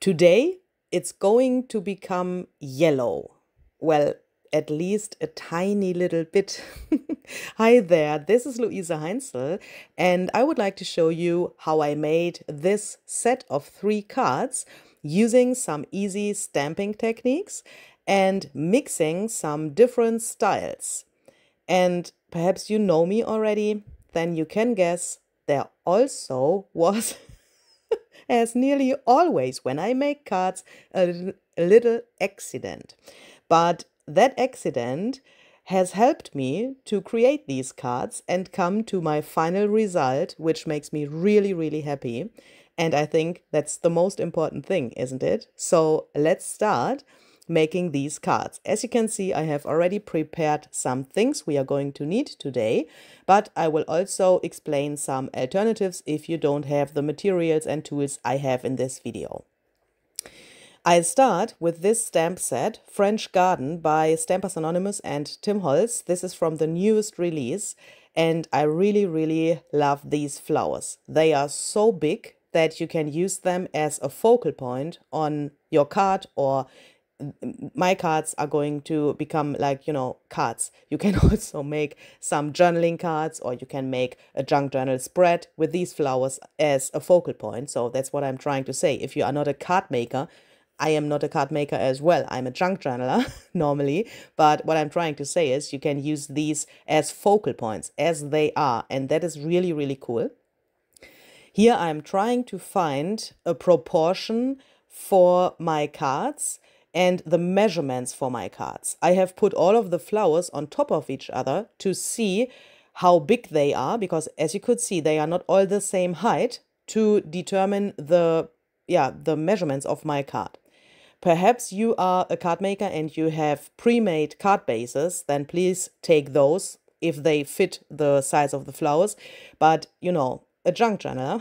Today, it's going to become yellow. Well, at least a tiny little bit. Hi there, this is Luisa Heinzel, and I would like to show you how I made this set of 3 cards using some easy stamping techniques and mixing some different styles. And perhaps you know me already, then you can guess there also was as nearly always when I make cards, a little accident. But that accident has helped me to create these cards and come to my final result, which makes me really, really happy. And I think that's the most important thing, isn't it? So let's start making these cards. As you can see, I have already prepared some things we are going to need today, but I will also explain some alternatives if you don't have the materials and tools I have in this video. I start with this stamp set, French Garden by Stampers Anonymous and Tim Holtz. This is from the newest release, and I really, really love these flowers. They are so big that you can use them as a focal point on your card, or my cards are going to become like, cards. You can also make some journaling cards, or you can make a junk journal spread with these flowers as a focal point. So that's what I'm trying to say. If you are not a card maker, I am not a card maker as well. I'm a junk journaler normally, but what I'm trying to say is you can use these as focal points as they are, and that is really, really cool. Here I'm trying to find a proportion for my cards and the measurements for my cards. I have put all of the flowers on top of each other to see how big they are, because as you could see, they are not all the same height, to determine the measurements of my card. Perhaps you are a card maker and you have pre-made card bases, then please take those if they fit the size of the flowers. But, a junk journaler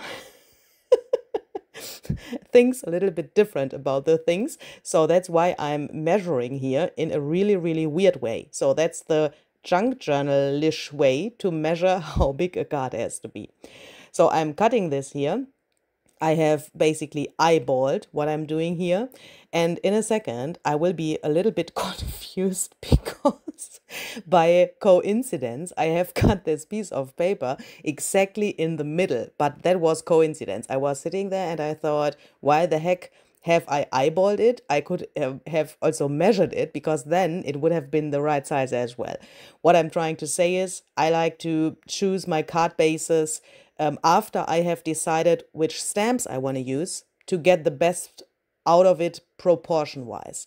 thinks a little bit different about the things. So that's why I'm measuring here in a really, really weird way. So that's the junk journal-ish way to measure how big a card has to be. So I'm cutting this here. I have basically eyeballed what I'm doing here. And in a second, I will be a little bit confused because by coincidence, I have cut this piece of paper exactly in the middle. But that was coincidence. I was sitting there and I thought, why the heck have I eyeballed it? I could have also measured it, because then it would have been the right size as well. What I'm trying to say is I like to choose my card bases after I have decided which stamps I want to use to get the best out of it proportion-wise.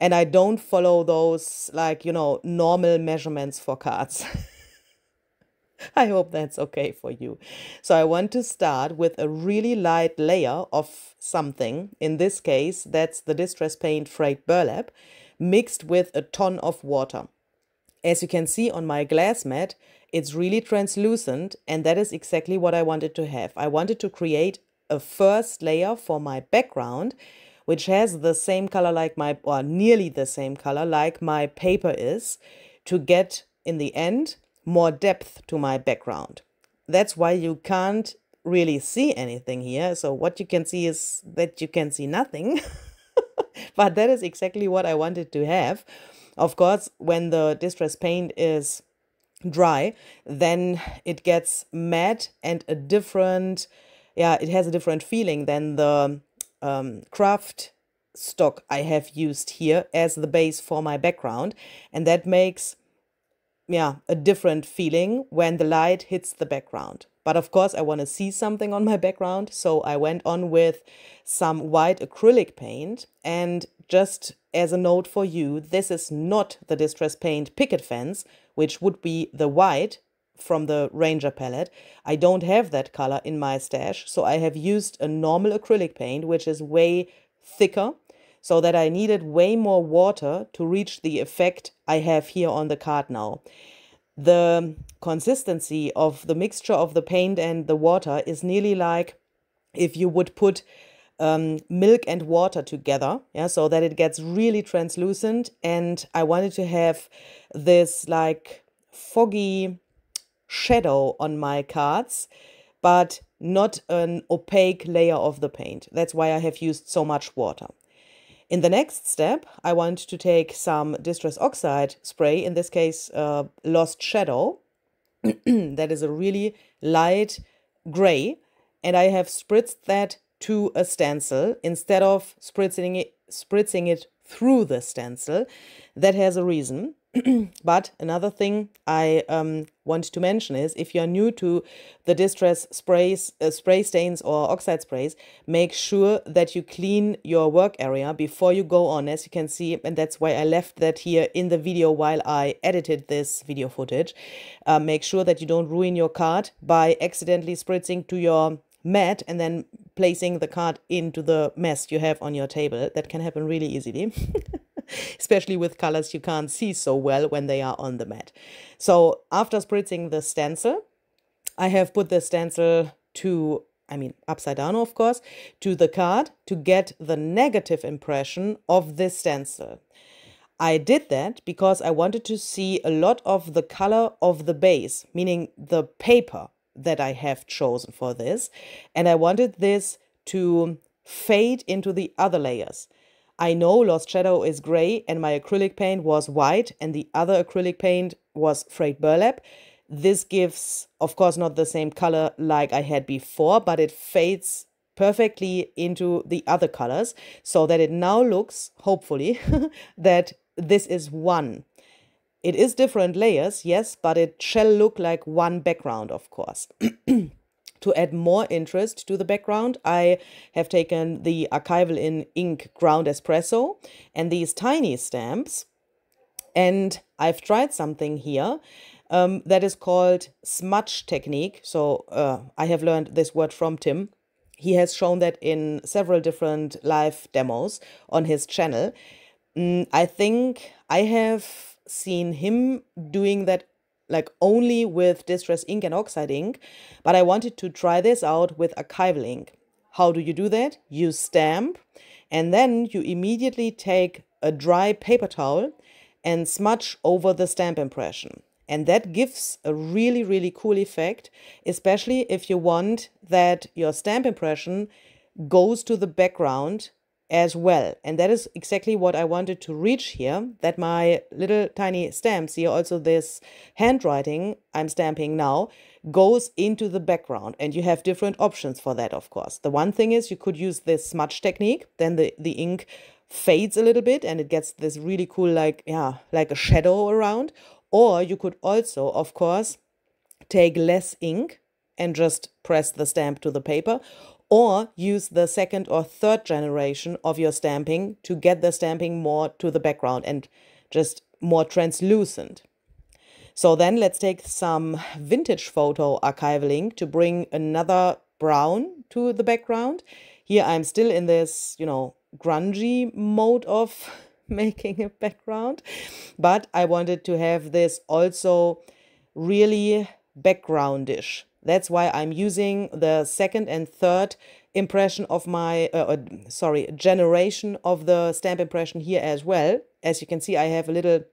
And I don't follow those, normal measurements for cards. I hope that's okay for you. So I want to start with a really light layer of something. In this case, that's the Distress Paint Frayed Burlap, mixed with a ton of water. As you can see on my glass mat, it's really translucent, and that is exactly what I wanted to have. I wanted to create a first layer for my background, which has the same color or nearly the same color like my paper is, to get, in the end, more depth to my background. That's why you can't really see anything here. So what you can see is that you can see nothing. But that is exactly what I wanted to have. Of course, when the distress paint is dry, then it gets matte and it has a different feeling than the craft stock I have used here as the base for my background. And that makes a different feeling when the light hits the background. But of course, I want to see something on my background, so I went on with some white acrylic paint. And just as a note for you, this is not the Distress Paint Picket Fence, which would be the white from the Ranger palette. I don't have that color in my stash, so I have used a normal acrylic paint, which is way thicker, so that I needed way more water to reach the effect I have here on the card now. The consistency of the mixture of the paint and the water is nearly like if you would put milk and water together, so that it gets really translucent. And I wanted to have this foggy shadow on my cards, but not an opaque layer of the paint. That's why I have used so much water. In the next step, I want to take some Distress Oxide spray, in this case, Lost Shadow. That is a really light gray, and I have spritzed that to a stencil instead of spritzing it through the stencil. That has a reason. But another thing I want to mention is, if you're new to the distress sprays, spray stains or oxide sprays, make sure that you clean your work area before you go on, as you can see, and that's why I left that here in the video while I edited this video footage. Make sure that you don't ruin your card by accidentally spritzing to your mat and then placing the card into the mess you have on your table. That can happen really easily. Especially with colors you can't see so well when they are on the mat. So after spritzing the stencil, I have put the stencil to, upside down of course, to the card to get the negative impression of this stencil. I did that because I wanted to see a lot of the color of the base, meaning the paper that I have chosen for this, and I wanted this to fade into the other layers. I know Lost Shadow is gray and my acrylic paint was white and the other acrylic paint was frayed burlap. This gives, of course, not the same color like I had before, but it fades perfectly into the other colors so that it now looks, hopefully, that this is one. It is different layers, yes, but it shall look like one background, of course. To add more interest to the background, I have taken the Archival in Ink Ground Espresso and these tiny stamps, and I've tried something here that is called smudge technique. So I have learned this word from Tim. He has shown that in several different live demos on his channel. I think I have seen him doing that like only with Distress ink and oxide ink, but I wanted to try this out with archival ink. How do you do that? You stamp, and then you immediately take a dry paper towel and smudge over the stamp impression. And that gives a really, really cool effect, especially if you want that your stamp impression goes to the background as well. And that is exactly what I wanted to reach here, that my little tiny stamps here, also this handwriting I'm stamping now, goes into the background. And you have different options for that, of course. The one thing is you could use this smudge technique, then the ink fades a little bit and it gets this really cool, like a shadow around. Or you could also, of course, take less ink and just press the stamp to the paper, or use the second or third generation of your stamping to get the stamping more to the background and just more translucent. So then let's take some vintage photo archival ink to bring another brown to the background. Here I'm still in this, grungy mode of making a background, but I wanted to have this also really backgroundish. That's why I'm using the second and third impression of my, generation of the stamp impression here as well. As you can see, I have a little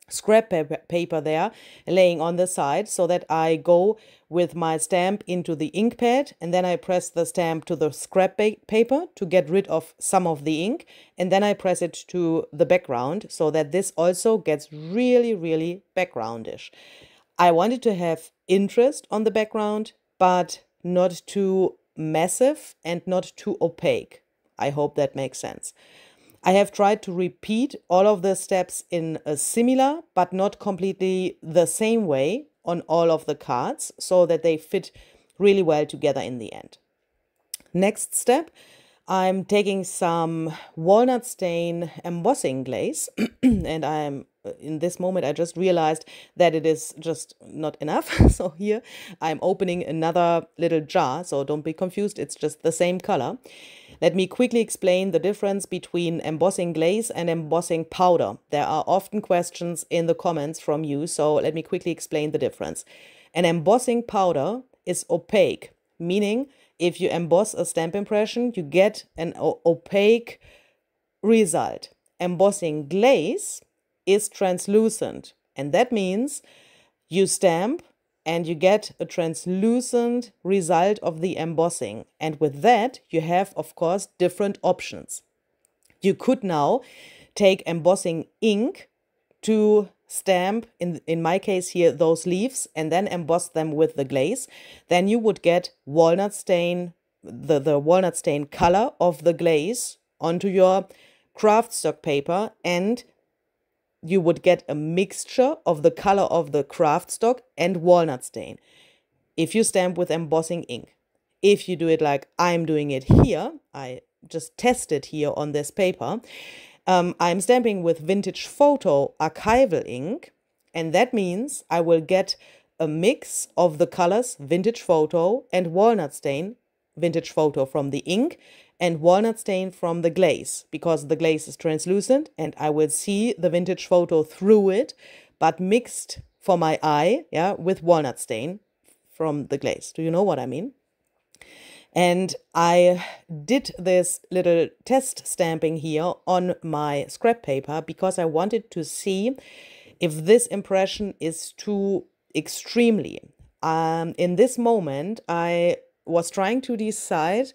scrap paper there laying on the side so that I go with my stamp into the ink pad and then I press the stamp to the scrap paper to get rid of some of the ink, and then I press it to the background so that this also gets really, really backgroundish. I wanted to have interest on the background, but not too massive and not too opaque. I hope that makes sense. I have tried to repeat all of the steps in a similar but not completely the same way on all of the cards so that they fit really well together in the end. Next step, I'm taking some walnut stain embossing glaze and I'm in this moment I just realized that it is just not enough. So here I'm opening another little jar, so don't be confused, it's just the same color. Let me quickly explain the difference between embossing glaze and embossing powder. There are often questions in the comments from you, so let me quickly explain the difference. An embossing powder is opaque, meaning if you emboss a stamp impression, you get an opaque result. Embossing glaze is translucent, and that means you stamp and you get a translucent result of the embossing. And with that, you have, of course, different options. You could now take embossing ink to stamp, in my case here, those leaves, and then emboss them with the glaze. Then you would get walnut stain, the walnut stain color of the glaze onto your craftstock paper, and you would get a mixture of the color of the craftstock and walnut stain if you stamp with embossing ink. If you do it like I'm doing it here, I just test it here on this paper. I'm stamping with Vintage Photo archival ink, and that means I will get a mix of the colors Vintage Photo and walnut stain, Vintage Photo from the ink and walnut stain from the glaze, because the glaze is translucent and I will see the Vintage Photo through it, but mixed for my eye, yeah, with walnut stain from the glaze. Do you know what I mean? And I did this little test stamping here on my scrap paper because I wanted to see if this impression is too extremely. In this moment, I was trying to decide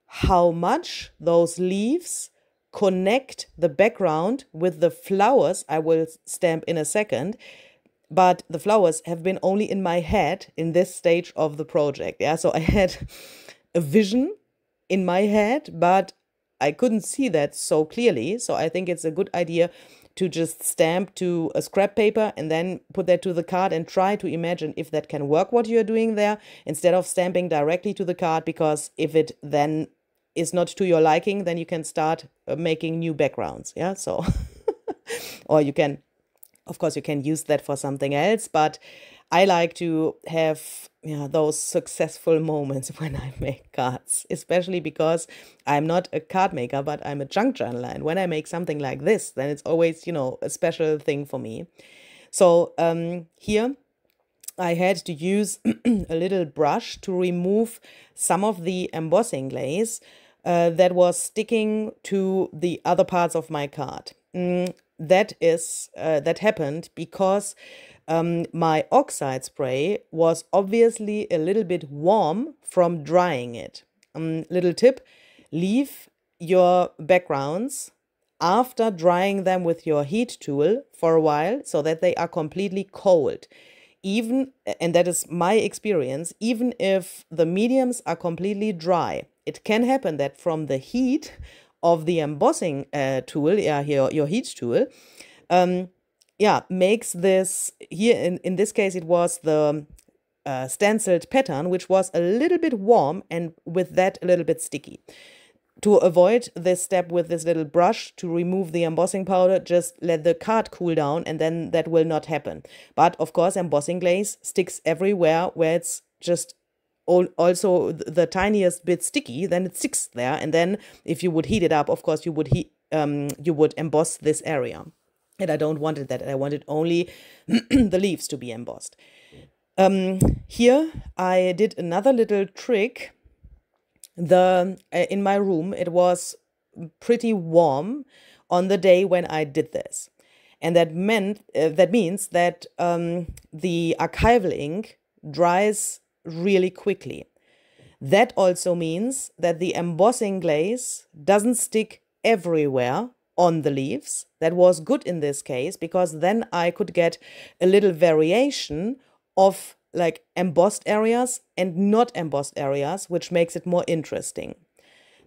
how much those leaves connect the background with the flowers I will stamp in a second. But the flowers have been only in my head in this stage of the project. Yeah, so I had a vision in my head, but I couldn't see that so clearly. So I think it's a good idea to just stamp to a scrap paper and then put that to the card and try to imagine if that can work what you're doing there instead of stamping directly to the card, because if it then is not to your liking, then you can start making new backgrounds. Yeah, so or you can, of course, you can use that for something else, but I like to have those successful moments when I make cards, especially because I'm not a card maker, but I'm a junk journaler. And when I make something like this, then it's always, a special thing for me. So here I had to use a little brush to remove some of the embossing glaze that was sticking to the other parts of my card. That happened because my oxide spray was obviously a little bit warm from drying it. Little tip, leave your backgrounds after drying them with your heat tool for a while so that they are completely cold. Even, and that is my experience, even if the mediums are completely dry, it can happen that from the heat of the embossing tool, your heat tool, makes this, here in this case it was the stenciled pattern, which was a little bit warm and with that a little bit sticky. To avoid this step with this little brush to remove the embossing powder, just let the card cool down and then that will not happen. But of course, embossing glaze sticks everywhere where it's just also the tiniest bit sticky, then it sticks there. And then if you would heat it up, of course, you would emboss this area. And I don't want that. I wanted only the leaves to be embossed. Here I did another little trick. In my room, it was pretty warm on the day when I did this. And that means that the archival ink dries really quickly. That also means that the embossing glaze doesn't stick everywhere on the leaves. That was good in this case because then I could get a little variation of like embossed areas and not embossed areas, which makes it more interesting.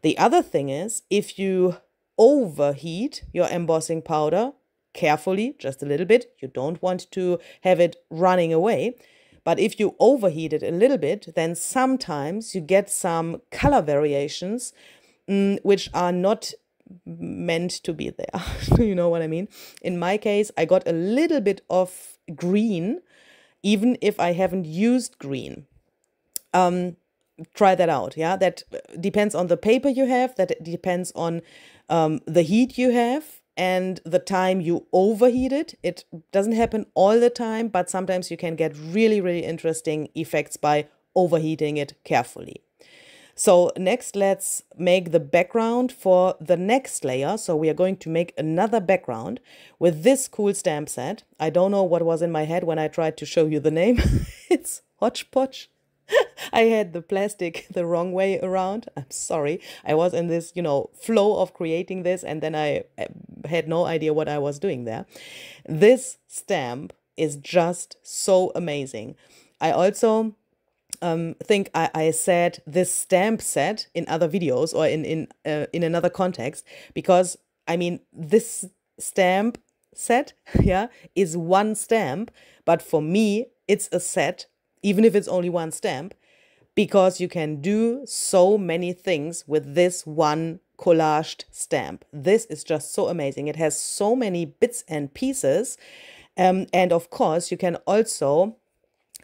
The other thing is, if you overheat your embossing powder carefully, just a little bit, you don't want to have it running away. But if you overheat it a little bit, then sometimes you get some color variations which are not meant to be there. You know what I mean? In my case, I got a little bit of green, even if I haven't used green. Try that out. Yeah, that depends on the paper you have. That depends on the heat you have and the time you overheat it. It doesn't happen all the time, but sometimes you can get really, really interesting effects by overheating it carefully. So next, let's make the background for the next layer. So we are going to make another background with this cool stamp set. I don't know what was in my head when I tried to show you the name. It's Hodgepodge. I had the plastic the wrong way around. I'm sorry. I was in this, flow of creating this, and then I had no idea what I was doing there. This stamp is just so amazing. I also think I said this stamp set in other videos or in another context, because I mean this stamp set, yeah, is one stamp, but for me it's a set, even if it's only one stamp, because you can do so many things with this one collaged stamp. This is just so amazing. It has so many bits and pieces, and of course you can also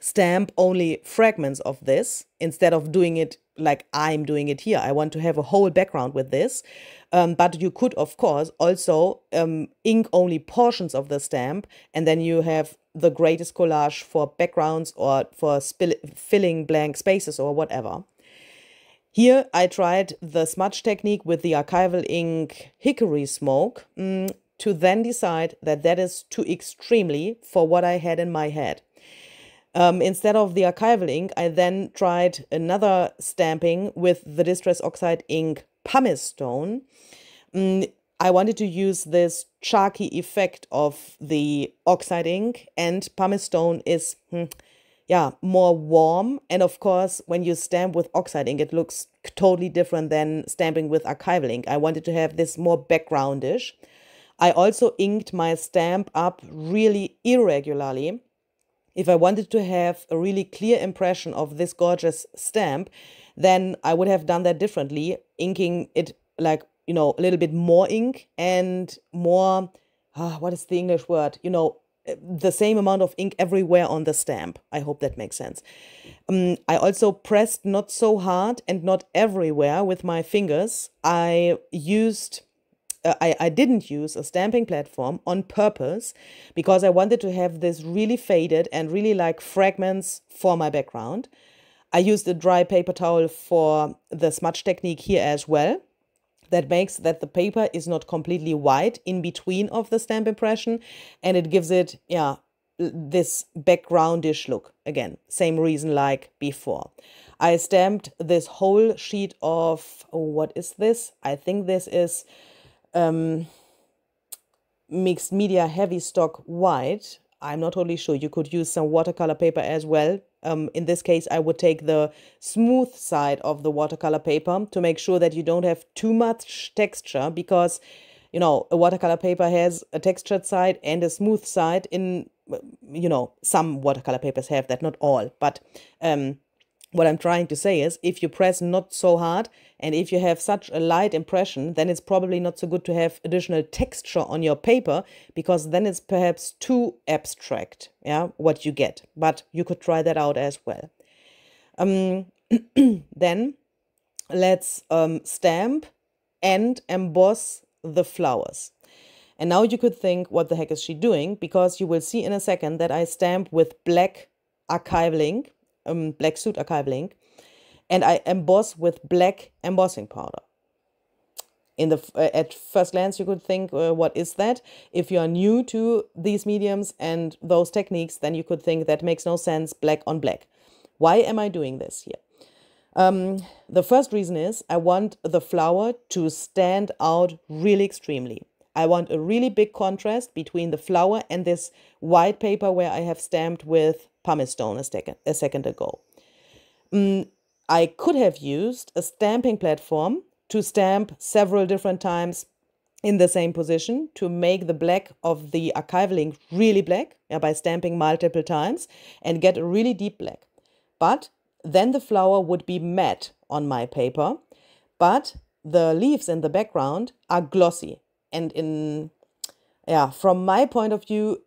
stamp only fragments of this instead of doing it like I'm doing it here. I want to have a whole background with this. But you could, of course, also ink only portions of the stamp, and then you have the greatest collage for backgrounds or for filling blank spaces or whatever. Here I tried the smudge technique with the archival ink Hickory Smoke to then decide that that is too extremely for what I had in my head. Instead of the archival ink, I then tried another stamping with the Distress Oxide ink Pumice Stone. I wanted to use this chalky effect of the oxide ink, and Pumice Stone is, more warm. And of course, when you stamp with oxide ink, it looks totally different than stamping with archival ink. I wanted to have this more backgroundish. I also inked my stamp up really irregularly. If I wanted to have a really clear impression of this gorgeous stamp, then I would have done that differently, inking it like, a little bit more ink and more, what is the English word? The same amount of ink everywhere on the stamp. I hope that makes sense. I also pressed not so hard and not everywhere with my fingers. I didn't use a stamping platform on purpose because I wanted to have this really faded and really like fragments for my background. I used a dry paper towel for the smudge technique here as well. That makes that the paper is not completely white in between of the stamp impression, and it gives it, this backgroundish look. Again, same reason like before. I stamped this whole sheet of, what is this? I think this is mixed media heavy stock white. I'm not totally sure. You could use some watercolor paper as well. In this case, I would take the smooth side of the watercolor paper to make sure that you don't have too much texture, because, a watercolor paper has a textured side and a smooth side in, some watercolor papers have that, not all. But what I'm trying to say is, if you press not so hard and if you have such a light impression, then it's probably not so good to have additional texture on your paper, because then it's perhaps too abstract, what you get. But you could try that out as well. Then let's stamp and emboss the flowers. And now you could think, what the heck is she doing? Because you will see in a second that I stamp with black archival ink, black suit archival ink, and I emboss with black embossing powder. At first glance, you could think, what is that? If you are new to these mediums and those techniques, then you could think that makes no sense, black on black. Why am I doing this here? The first reason is I want the flower to stand out really extremely. I want a really big contrast between the flower and this white paper where I have stamped with pumice stone a second ago. I could have used a stamping platform to stamp several different times in the same position to make the black of the archival ink really black, by stamping multiple times and get a really deep black. But then the flower would be matte on my paper, but the leaves in the background are glossy. And from my point of view,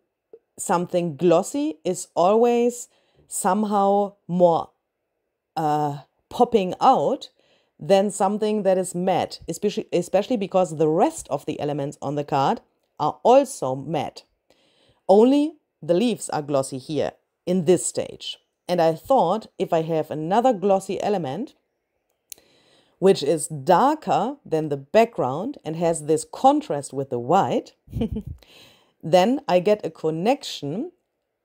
something glossy is always somehow more popping out than something that is matte, especially because the rest of the elements on the card are also matte. Only the leaves are glossy here in this stage. And I thought if I have another glossy element, which is darker than the background and has this contrast with the white, then I get a connection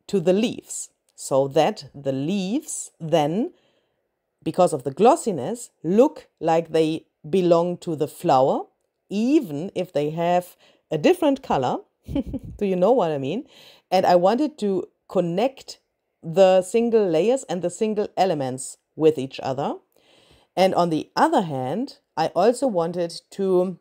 to the leaves, so that the leaves then, because of the glossiness, look like they belong to the flower, even if they have a different color. Do you know what I mean? And I wanted to connect the single layers and the single elements with each other. And on the other hand, I also wanted to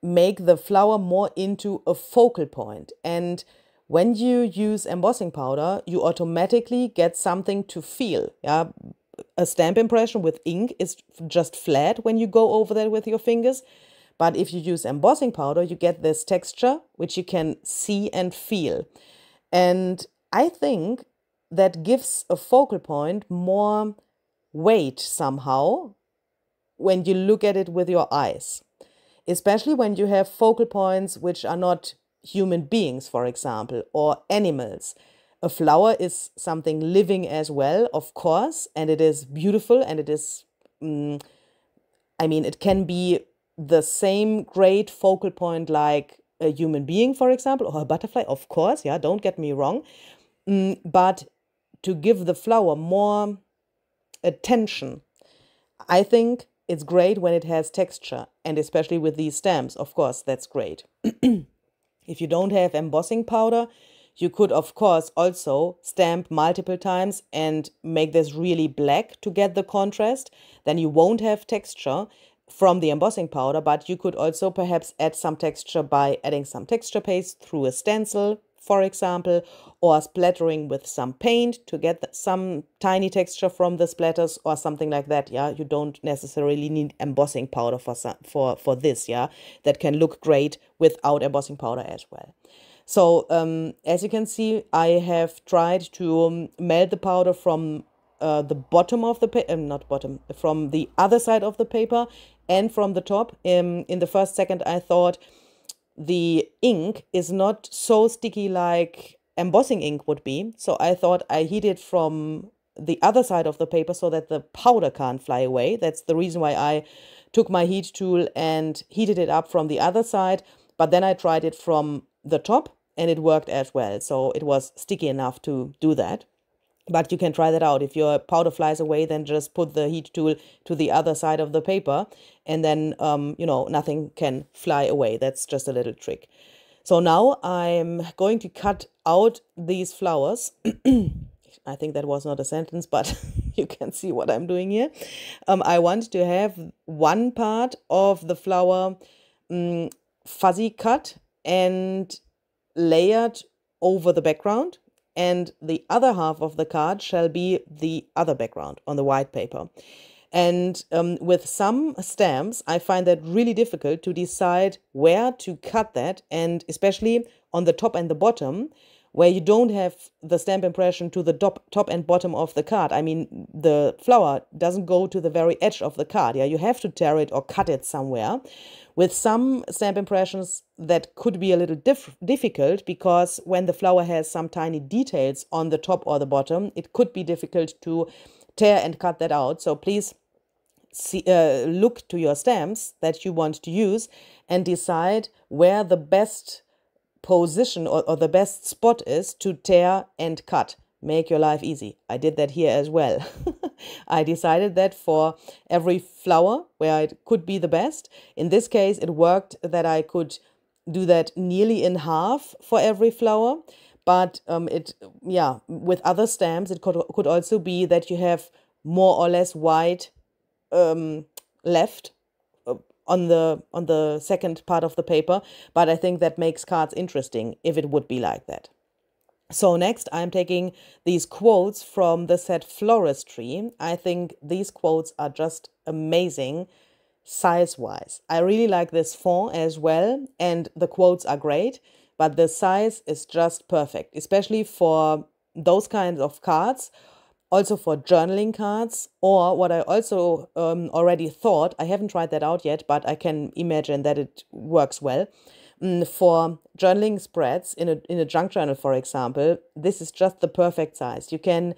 make the flower more into a focal point. And when you use embossing powder, you automatically get something to feel. Yeah, a stamp impression with ink is just flat when you go over that with your fingers. But if you use embossing powder, you get this texture, which you can see and feel. And I think that gives a focal point more weight somehow when you look at it with your eyes. Especially when you have focal points which are not human beings, for example, or animals. A flower is something living as well, of course, and it is beautiful, and it is, it can be the same great focal point like a human being, for example, or a butterfly, of course, yeah, don't get me wrong. But to give the flower more attention, I think it's great when it has texture, and especially with these stamps, of course, that's great. If you don't have embossing powder, you could, of course, also stamp multiple times and make this really black to get the contrast. Then you won't have texture from the embossing powder, but you could also perhaps add some texture by adding some texture paste through a stencil, for example, or splattering with some paint to get some tiny texture from the splatters or something like that. Yeah, you don't necessarily need embossing powder for this. Yeah, that can look great without embossing powder as well. So as you can see, I have tried to melt the powder from the bottom of the paper, not bottom, from the other side of the paper and from the top. In the first second, I thought the ink is not so sticky like embossing ink would be. So I thought I heat it from the other side of the paper so that the powder can't fly away. That's the reason why I took my heat tool and heated it up from the other side. But then I tried it from the top and it worked as well. So it was sticky enough to do that. But you can try that out. If your powder flies away, then just put the heat tool to the other side of the paper, and then, nothing can fly away. That's just a little trick. So now I'm going to cut out these flowers. I think that was not a sentence, but you can see what I'm doing here. I want to have one part of the flower fuzzy cut and layered over the background, and the other half of the card shall be the other background on the white paper. And with some stamps, I find that really difficult to decide where to cut that, and especially on the top and the bottom, where you don't have the stamp impression to the top and bottom of the card. I mean, the flower doesn't go to the very edge of the card. Yeah, you have to tear it or cut it somewhere. With some stamp impressions, that could be a little difficult, because when the flower has some tiny details on the top or the bottom, it could be difficult to tear and cut that out. So please look to your stamps that you want to use and decide where the best position or the best spot is to tear and cut. Make your life easy. I did that here as well. I decided that for every flower where it could be the best. In this case, it worked that I could do that nearly in half for every flower. But with other stamps, it could also be that you have more or less white left on the second part of the paper. But I think that makes cards interesting if it would be like that. So next, I'm taking these quotes from the set Floristry. I think these quotes are just amazing size-wise. I really like this font as well, and the quotes are great, but the size is just perfect, especially for those kinds of cards, also for journaling cards, or what I also already thought, I haven't tried that out yet, but I can imagine that it works well. For journaling spreads in a junk journal, for example, this is just the perfect size. You can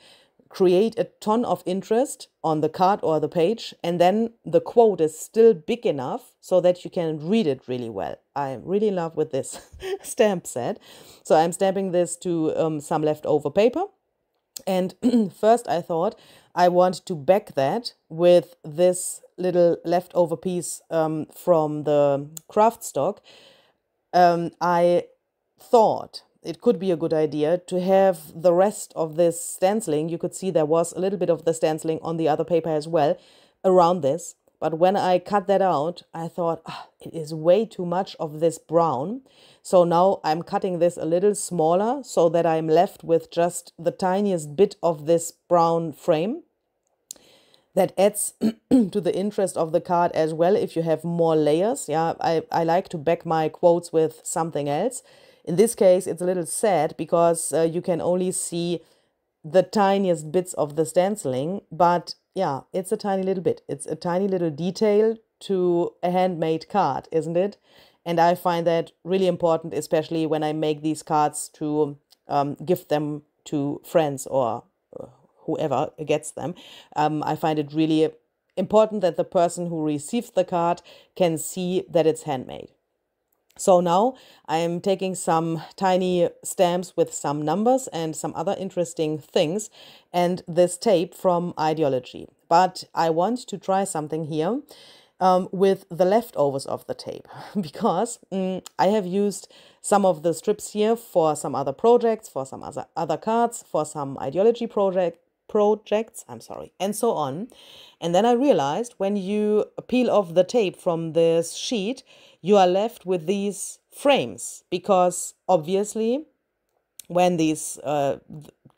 create a ton of interest on the card or the page, and then the quote is still big enough so that you can read it really well. I'm really in love with this stamp set. So I'm stamping this to some leftover paper. And first I thought I want to back that with this little leftover piece from the craft stock. I thought it could be a good idea to have the rest of this stenciling. You could see there was a little bit of the stenciling on the other paper as well around this. But when I cut that out, I thought, it is way too much of this brown. So now I'm cutting this a little smaller so that I'm left with just the tiniest bit of this brown frame. That adds to the interest of the card as well if you have more layers. Yeah, I like to back my quotes with something else. In this case, it's a little sad because you can only see the tiniest bits of the stenciling, but yeah, it's a tiny little bit. It's a tiny little detail to a handmade card, isn't it? And I find that really important, especially when I make these cards to give them to friends or whoever gets them. I find it really important that the person who receives the card can see that it's handmade. So now I'm taking some tiny stamps with some numbers and some other interesting things and this tape from Ideology. But I want to try something here with the leftovers of the tape because I have used some of the strips here for some other projects, for some other cards, for some Ideology projects, and so on. And then I realized when you peel off the tape from this sheet, you are left with these frames because obviously when these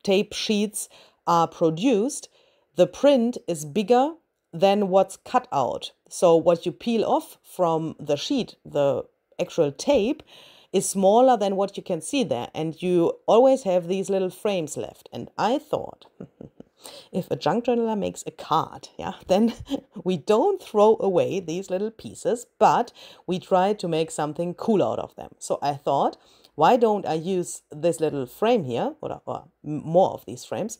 tape sheets are produced, the print is bigger than what's cut out. So what you peel off from the sheet, the actual tape, is smaller than what you can see there. And you always have these little frames left. And I thought, if a junk journaler makes a card, yeah, then we don't throw away these little pieces, but we try to make something cool out of them. So I thought, why don't I use this little frame here, or more of these frames?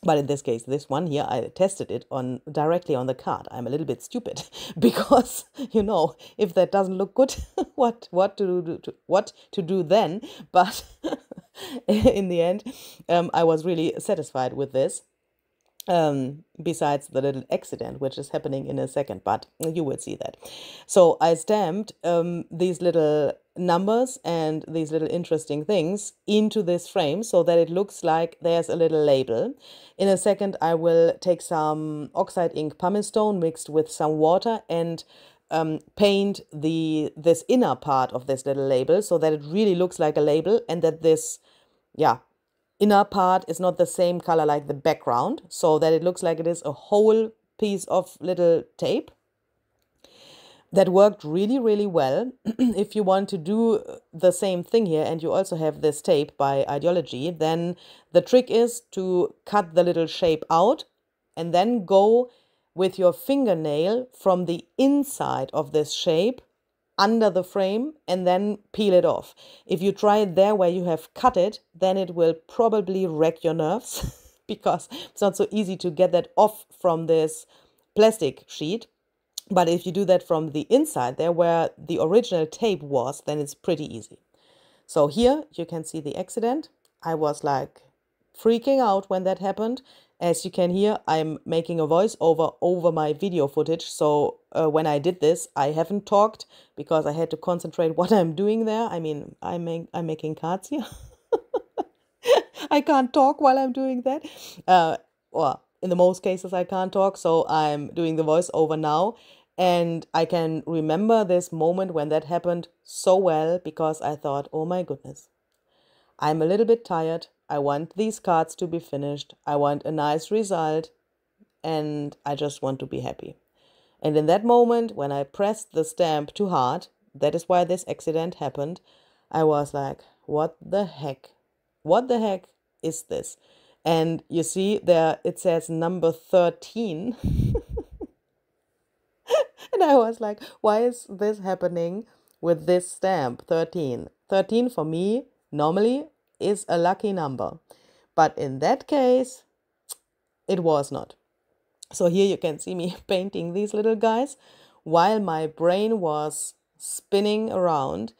But in this case, this one here, I tested it directly on the card. I'm a little bit stupid because, you know, if that doesn't look good, what to do then? But in the end, I was really satisfied with this. Besides the little accident, which is happening in a second, but you will see that. So I stamped these little numbers and these little interesting things into this frame so that it looks like there's a little label. In a second, I will take some oxide ink pumice stone mixed with some water and paint this inner part of this little label so that it really looks like a label and that this, inner part is not the same color like the background, so that it looks like it is a whole piece of little tape. That worked really, really well. If you want to do the same thing here and you also have this tape by Ideology, then the trick is to cut the little shape out and then go with your fingernail from the inside of this shape under the frame and then peel it off. If you try it there where you have cut it, then it will probably wreck your nerves because it's not so easy to get that off from this plastic sheet. But if you do that from the inside there where the original tape was, then it's pretty easy. So here you can see the accident. I was like freaking out when that happened. As you can hear, I'm making a voiceover over my video footage. So when I did this, I haven't talked because I had to concentrate what I'm doing there. I mean, I'm making cards here. I can't talk while I'm doing that. Or in the most cases, I can't talk. So I'm doing the voiceover now. And I can remember this moment when that happened so well because I thought, oh my goodness, I'm a little bit tired. I want these cards to be finished. I want a nice result. And I just want to be happy. And in that moment, when I pressed the stamp too hard, that is why this accident happened, I was like, what the heck? What the heck is this? And you see there, it says number 13. And I was like, why is this happening with this stamp, 13? 13 for me, normally, is a lucky number. But in that case, it was not. So here you can see me painting these little guys while my brain was spinning around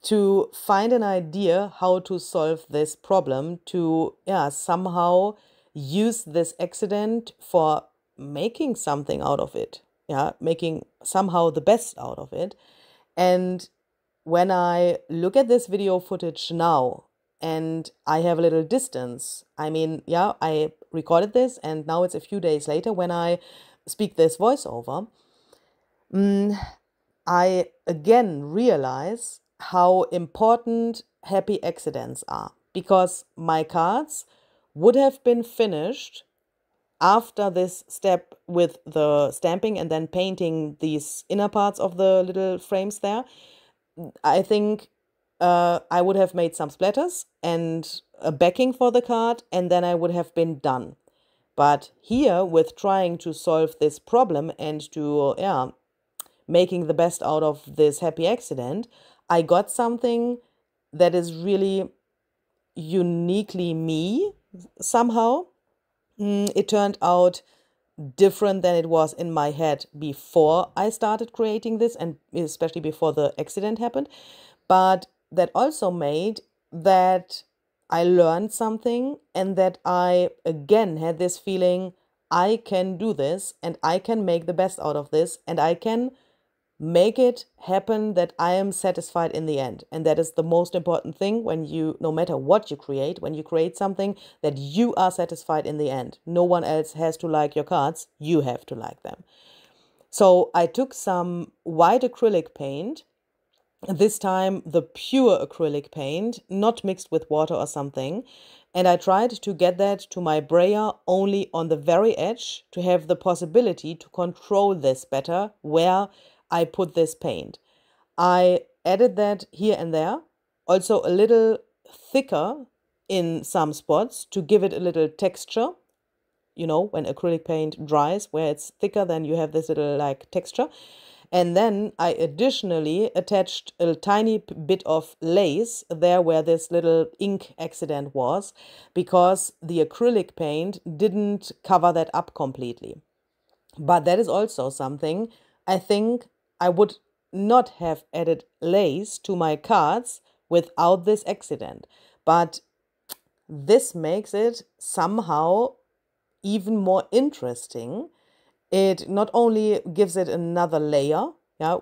to find an idea how to solve this problem, to somehow use this accident for making something out of it, making somehow the best out of it. And when I look at this video footage now and I have a little distance, I mean, I recorded this and now it's a few days later when I speak this voiceover, I again realize how important happy accidents are, because my cards would have been finished after this step with the stamping and then painting these inner parts of the little frames there. I think I would have made some splatters and a backing for the card, and then I would have been done. But here, with trying to solve this problem and to making the best out of this happy accident, I got something that is really uniquely me somehow. It turned out different than it was in my head before I started creating this, and especially before the accident happened. But that also made that I learned something, and that I again had this feeling, I can do this and I can make the best out of this, and I can make it happen that I am satisfied in the end. And that is the most important thing when you, no matter what you create, when you create something, that you are satisfied in the end. No one else has to like your cards, you have to like them. So I took some white acrylic paint, this time the pure acrylic paint, not mixed with water or something, and I tried to get that to my brayer only on the very edge to have the possibility to control this better where I put this paint. I added that here and there, also a little thicker in some spots to give it a little texture. You know, when acrylic paint dries, where it's thicker, then you have this little like texture. And then I additionally attached a tiny bit of lace there where this little ink accident was, because the acrylic paint didn't cover that up completely. But that is also something I think I would not have added lace to my cards without this accident. But this makes it somehow even more interesting. It not only gives it another layer,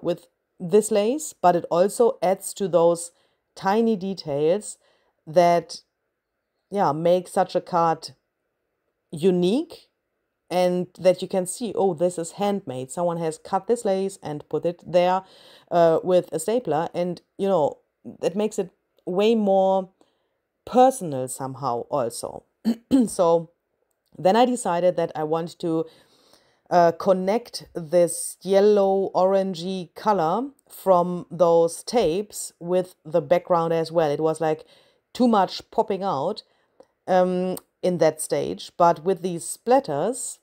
with this lace, but it also adds to those tiny details that, make such a card unique, and that you can see, oh, this is handmade. Someone has cut this lace and put it there with a stapler, and, that makes it way more personal somehow also. So then I decided that I want to connect this yellow orangey color from those tapes with the background as well. It was like too much popping out in that stage, but with these splatters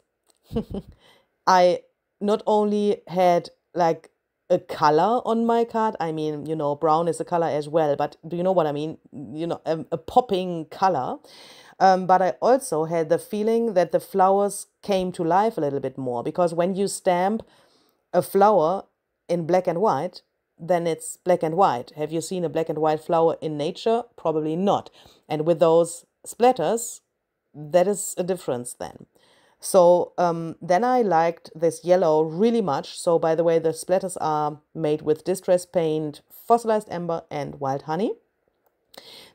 I not only had like a color on my card, I mean, brown is a color as well, but do you know what I mean? A popping color. But I also had the feeling that the flowers came to life a little bit more, because when you stamp a flower in black and white, then it's black and white. Have you seen a black and white flower in nature? Probably not. And with those splatters, that is a difference then. So then I liked this yellow really much. So by the way, the splatters are made with distress paint, fossilized amber and wild honey.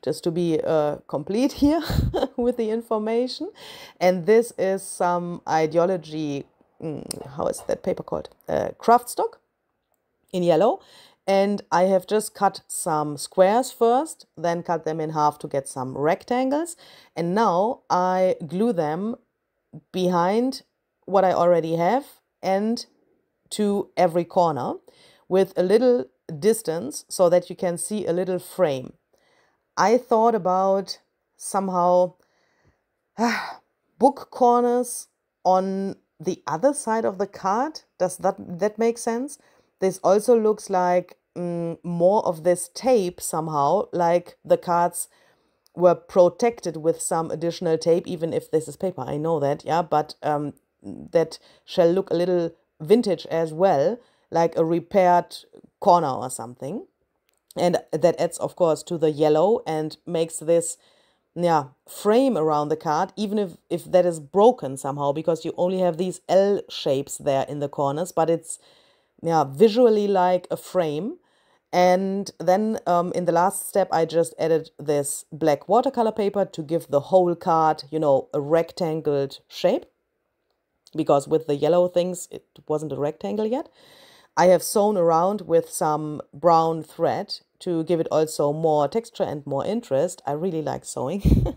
Just to be complete here with the information. And this is some ideology, how is that paper called? Craft stock in yellow. And I have just cut some squares first, then cut them in half to get some rectangles. And now I glue them behind what I already have and to every corner with a little distance so that you can see a little frame. I thought about somehow book corners on the other side of the card. Does that make sense? This also looks like more of this tape somehow, like the cards were protected with some additional tape, even if this is paper, I know that, yeah, but that shall look a little vintage as well, like a repaired corner or something. And that adds, of course, to the yellow and makes this, yeah, frame around the card, even if that is broken somehow, because you only have these L shapes there in the corners, but it's, yeah, visually like a frame. And then in the last step, I just added this black watercolor paper to give the whole card, you know, a rectangled shape, because with the yellow things, it wasn't a rectangle yet. I have sewn around with some brown thread to give it also more texture and more interest. I really like sewing,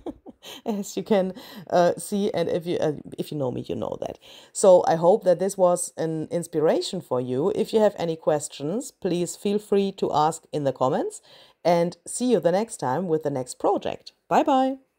as you can see, and if you know me, you know that. So I hope that this was an inspiration for you. If you have any questions, please feel free to ask in the comments, and see you the next time with the next project. Bye bye.